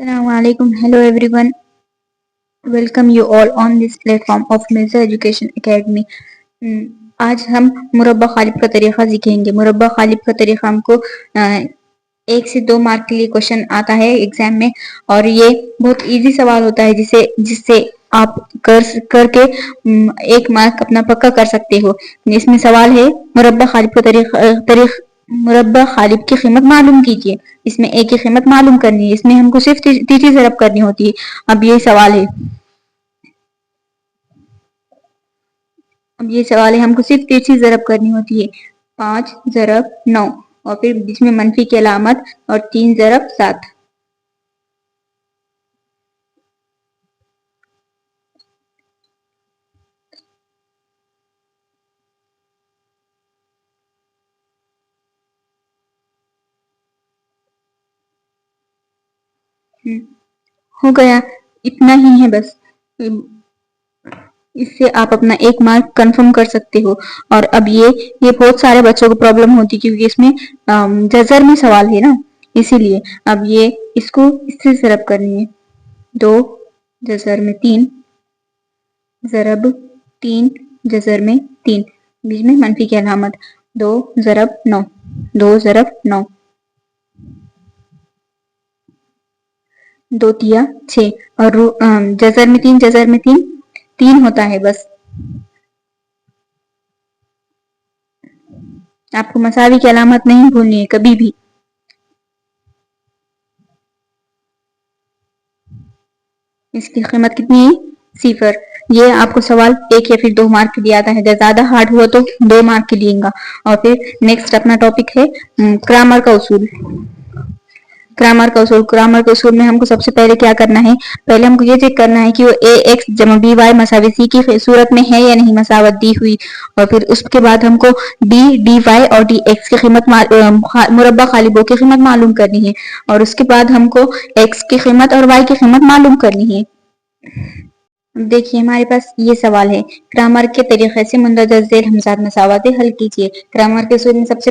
Assalamualaikum. Hello everyone. Welcome you all on this platform of Mirza Education Academy. आज हम मुरब्बा खालिब का तरीका सीखेंगे। मुरब्बा खालिब का तरीका हमको 1 से 2 मार्क के लिए क्वेश्चन आता है एग्जाम में, और ये बहुत इजी सवाल होता है जिससे आप करके 1 मार्क अपना पक्का कर सकते हो। इसमें सवाल है मुरब्बा खालिब का तरीका मुरब्बा खालिब की कीमत मालूम कीजिए। इसमें ए की कीमत मालूम करनी है। इसमें हमको सिर्फ तीसरी ज़रब करनी होती है। अब ये सवाल है हमको सिर्फ तीसरी ज़रब करनी होती है। 5 ज़रब 9 और फिर बीच में मनफी की अलामत और 3 ज़रब 7। हो गया, इतना ही है बस। इससे आप अपना 1 मार्क कंफर्म कर सकते हो। और अब ये बहुत सारे बच्चों को प्रॉब्लम होती है क्योंकि इसमें जजर में सवाल है ना, इसीलिए। अब ये इसको इससे ज़रब करनी है। 2 जजर में 3 ज़रब 3 जजर में 3, बीच में मनफी की अलामत। 2 ज़रब 9 2 ज़रब 9 2 तिया 6 और जजर में 3 होता है बस। आपको मसावी की अलामत नहीं भूलनी है कभी भी। इसकी कीमत कितनी है? 0। ये आपको सवाल 1 या फिर 2 मार्क के लिए आता है। अगर ज्यादा हार्ड हुआ तो 2 मार्क के लिए। और फिर नेक्स्ट अपना टॉपिक है ग्रामर का उसूल। ग्रामर का उसूल में हमको सबसे पहले क्या करना है? पहले हमको ये चेक करना है कि वो ए एक्स जमा बी वाई मसावी सी की सूरत में है या नहीं मसावत दी हुई। और फिर उसके बाद हमको डी वाई और डी एक्स की कीमत मुरब्बा खालिबों की कीमत मालूम करनी है। और उसके बाद हमको एक्स की कीमत और वाई की कीमत मालूम करनी है। देखिए हमारे पास ये सवाल है, ग्रामर के तरीके से मुंदरजा झेल हमजाद मसावतें हल कीजिए। ग्रामर के उसूल में सबसे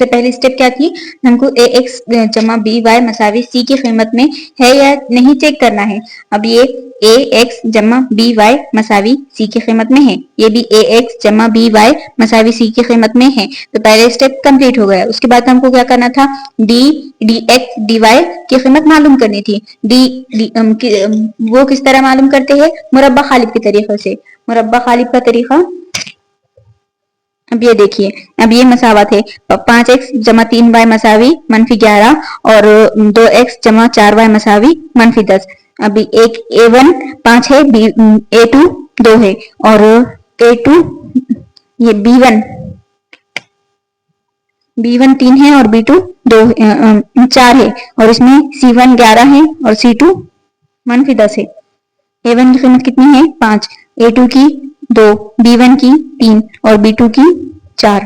पहली स्टेप क्या थी? हमको ए एक्स जमा बी वाई मसावी सी की कीमत में है या नहीं चेक करना है। अब ये ए एक्स जमा बी वाई मसावी सी की कीमत में है, ये भी ए एक्स जमा बी वाई मसावी सी की कीमत में है, तो पहले स्टेप कंप्लीट हो गया। उसके बाद हमको क्या करना था? D d x d y की कीमत मालूम करनी थी। वो किस तरह मालूम करते हैं? मुरब्बा खालिब के तरीके से। मुरब्बा खालिब का तरीका अब ये देखिए, अब ये मसावत है 5x जमा 3y मसावी मनफी 11 और 2x जमा 4y मसावी मनफी 10। अभी एक A1 5 है, A2 2 है और A2 ये B1 3 है और B2 4 है और इसमें C1 11 है और C2 मनफी 10 है। A1 की कीमत कितनी है? 5, A2 की 2, B1 की 3 और B2 की 4,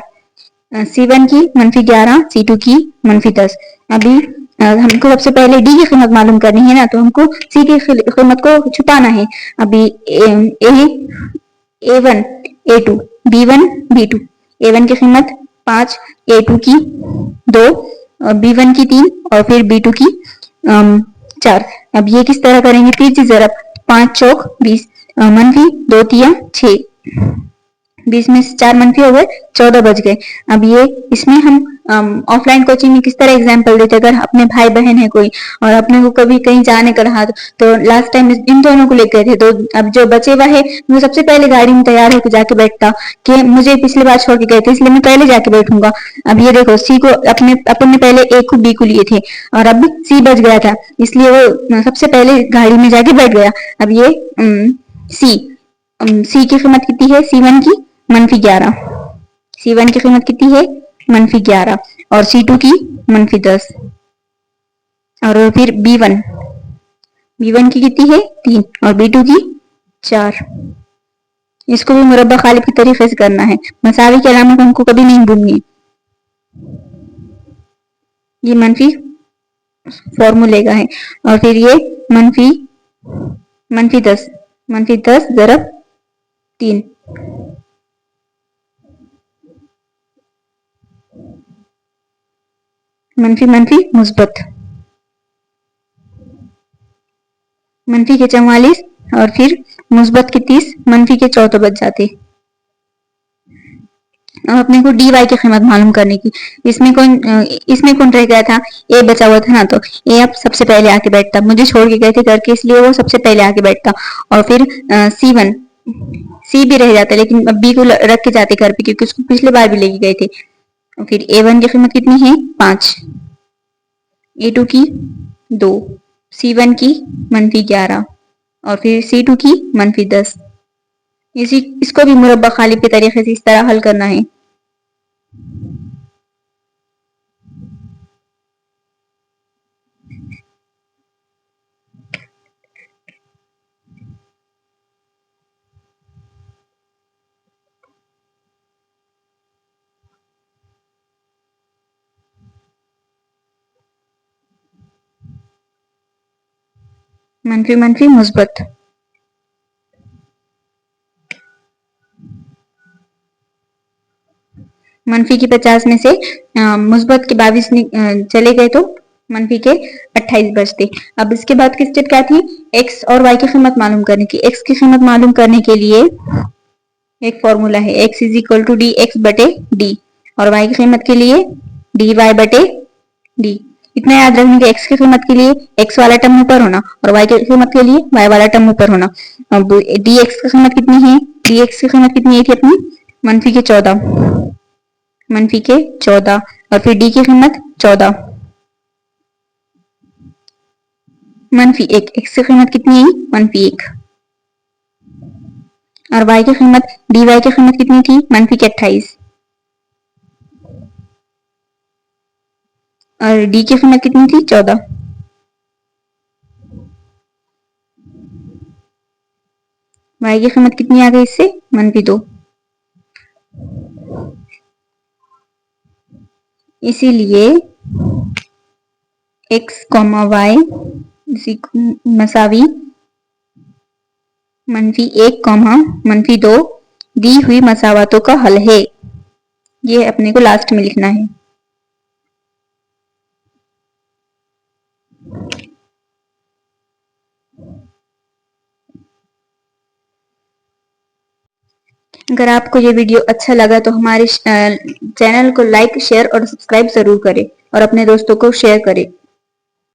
C1 की मनफी 11, C2 की मनफी 10। अभी हमको सबसे पहले डी की कीमत मालूम करनी है ना, तो हमको सी की कीमत को छुपाना है। अभी A1 A2 B1 B2, A1 की कीमत 5, A2 की 2, B1 की 3 और फिर B2 की 4। अब ये किस तरह करेंगे? तीसरी ज़रब 5 चौक 20 मनफी 2 तिया 6, 20 में से 4 मनफी हो गए, 14 बच गए। अब ये इसमें हम ऑफलाइन कोचिंग में किस तरह एग्जाम्पल देते? अगर अपने भाई बहन है कोई और अपने को कभी कहीं जाने का रहा तो लास्ट टाइम इन दोनों को लेकर थे, तो अब जो बचे हुआ है वो सबसे पहले गाड़ी में तैयार होकर जाके बैठता कि मुझे पिछली बार छोड़ के गए थे इसलिए मैं पहले जाके बैठूंगा। अब ये देखो, सी को अपन ने पहले ए को बी को लिए थे और अब सी बच गया था, इसलिए वो सबसे पहले गाड़ी में जाके बैठ गया। अब ये सी की कीमत कितनी है? C1 की मनफी 11, C1 की कीमत कितनी है? मनफी 11 और C2 की मनफी 10। और फिर B1 की कितनी है? 3 और B2 की 4। इसको भी मुरब्बा खालिब के तरीके से करना है। मसावी की अलामत हमको कभी नहीं भूलनी। ये मनफी फॉर्मूले का है और फिर ये मनफी 10 ज़रब 3, मनफी मनफी मुस्बत। मनफी के 44 और फिर मुस्बत के 30 मनफी के 14 बच जाते। अब अपने को डी वाई की कीमत मालूम करने की। इसमें कौन रह गया था, ए बचा हुआ था ना, तो ए अब सबसे पहले आके बैठता, मुझे छोड़ के गए थे करके, इसलिए वो सबसे पहले आके बैठता। और फिर C1 सी भी रह जाता, लेकिन अब बी को रख के जाते घर पे, क्योंकि उसको पिछले बार भी लेके गए थे। और फिर A1 की कीमत कितनी है, 5, A2 की 2, C1 की -11 और फिर C2 की -10। इसको भी मुरब्बा खालिब के तरीके से इस तरह हल करना है। मनफी मनफी मुस्बत, मनफी की 50 में से मुस्बत के 22 चले गए तो मनफी के 28 बचते। अब इसके बाद की स्टेप क्या थी, एक्स और वाई की कीमत मालूम करने की। एक्स की कीमत मालूम करने के लिए एक फॉर्मूला है, x is equal to d x बटे डी, और y की कीमत के लिए डी वाई बटे डी। इतना याद रखने के x की कीमत के लिए x वाला टर्म ऊपर होना और y की कीमत के लिए y वाला टर्म ऊपर होना। अब dx की कीमत कितनी है, dx की कीमत कितनी आई थी अपनी, मनफी के 14, मनफी के 14 और फिर d की कीमत 14, मनफी 1, x की कीमत कितनी आई, मनफी 1 और y की कीमत, dy की कीमत कितनी थी, मनफी के 28 और d की कीमत कितनी थी, 14। y की कीमत कितनी आ गई इससे, मनफी 2। इसीलिए x, y मसावी -1, -2 दी हुई मसावतों का हल है। ये अपने को लास्ट में लिखना है। अगर आपको ये वीडियो अच्छा लगा तो हमारे चैनल को लाइक, शेयर और सब्सक्राइब जरूर करें और अपने दोस्तों को शेयर करें।